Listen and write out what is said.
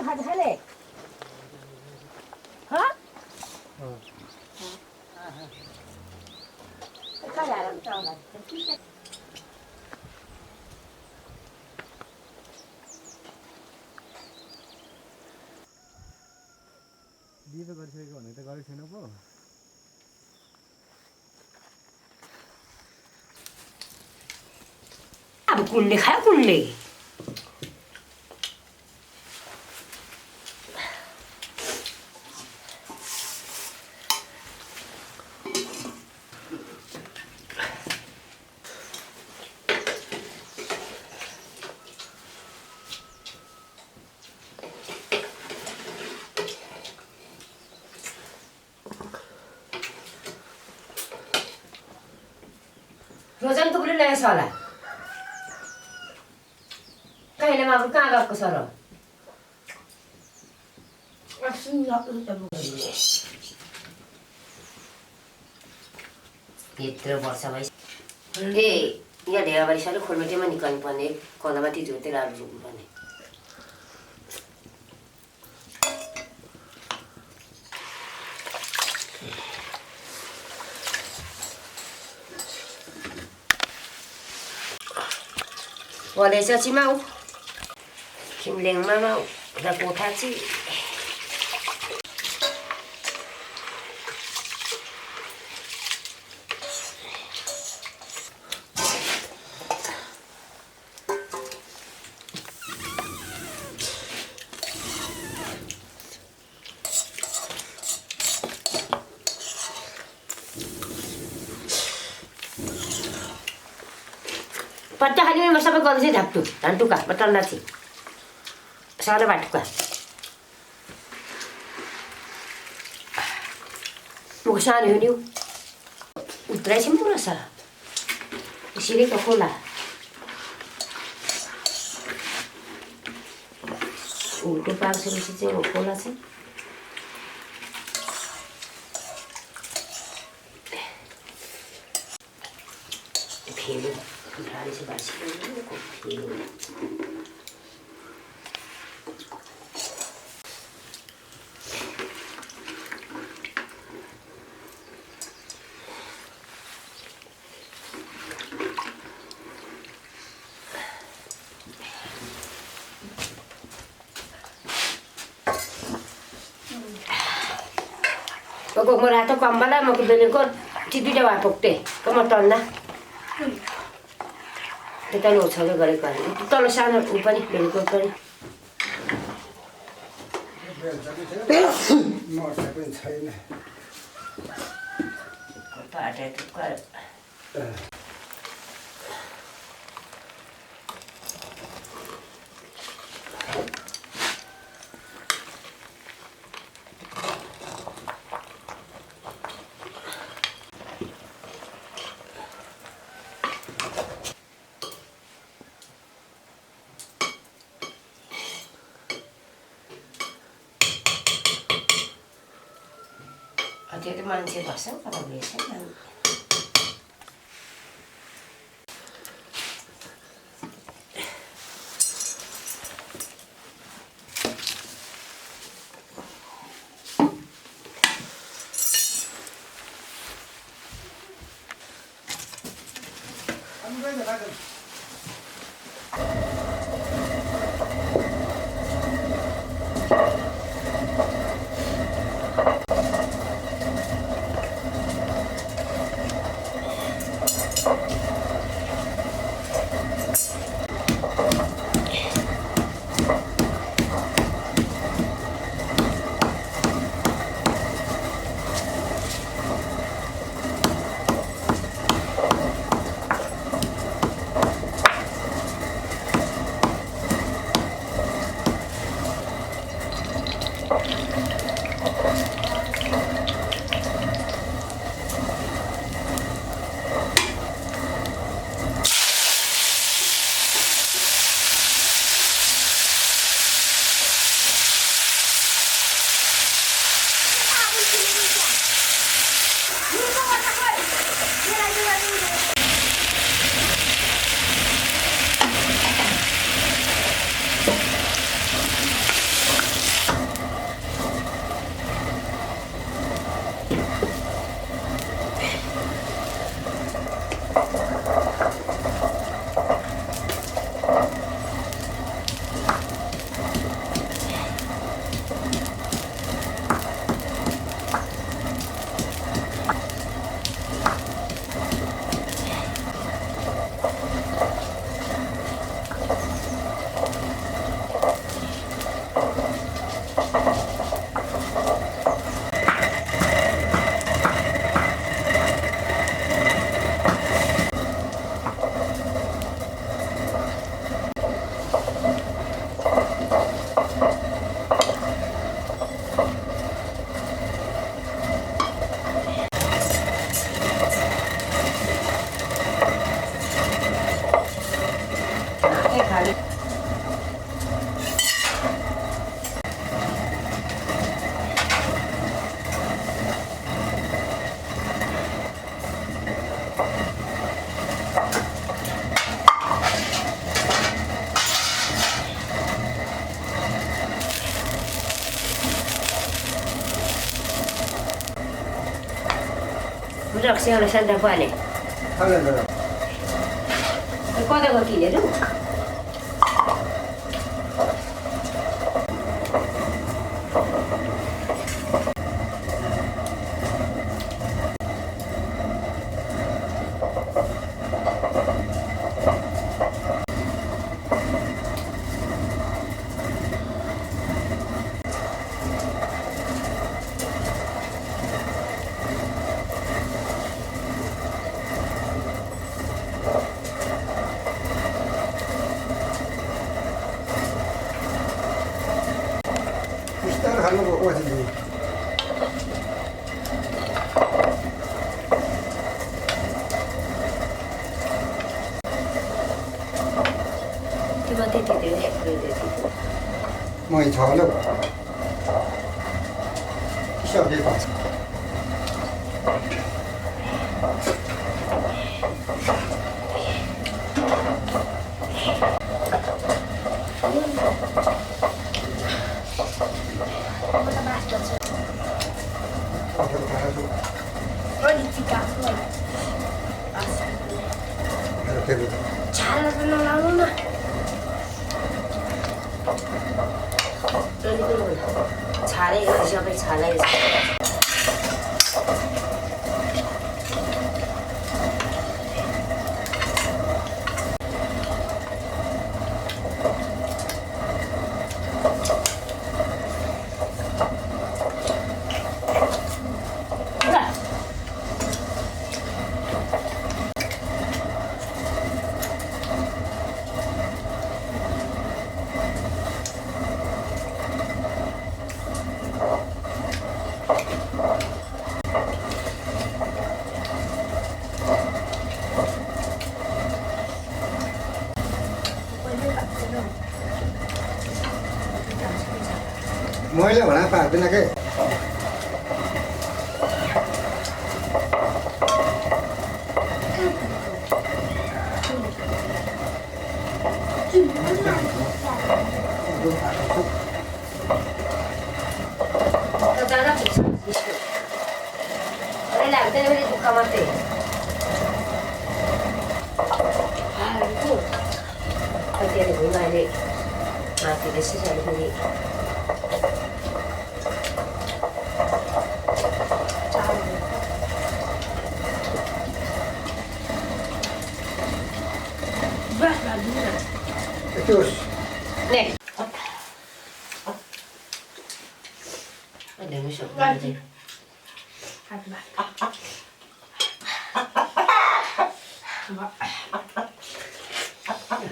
खाजा खाले हाँ क्या जा रहा है बताओ ठीक है बिहे त गरिसकेको भने त गरेको छैन पो अब कुनले खायो कुनले रोजन टुक्री ल्याएछ होला कहिले अब कहाँ गएको छ र यत्रो वर्ष भइसक्यो ए यहाँ ढेरा भइसक्यो खोलमेटेमा निकाल्नु पर्ने कलामाथि झुटेर आलु रोप्नु पर्ने Boleh saya sih mau, Kimleng mau, ada kota sih. Pecah ini masa apa kau sih dapet tantu kah betul nasi soalnya batu kah mau sana ini udah sih murah sah di sini kau kola udah pas sih kau kola sih pilih Hari sebasi ini kopi. Pokok murah tu kambala mau kebeli kau tidur jawab pokte, kau mau tahu na? Kita lo cakap gara-gara itu kalau sana upani beli kopi. Mau siapa yang saya Apa ada itu kan? Ada tu manusia pasang kalau biasa kan. 럭시하는 산다고 하네. 하는 거라. 꺼다가 끼네도. 식당을 가는 거 어디지? 디바테 디데 그래. 뭐 이 저녁 시합이 봤어. 잘하는 나오나. 잘해 이거 시합을 잘해. mới là nó phải bên này cái Tadana pizza. Ora làm tên đi buka mate. Itu. Pati ada bunga ini. Mati desi jadi ini. terus 네. 너무 싫어. 가지 마.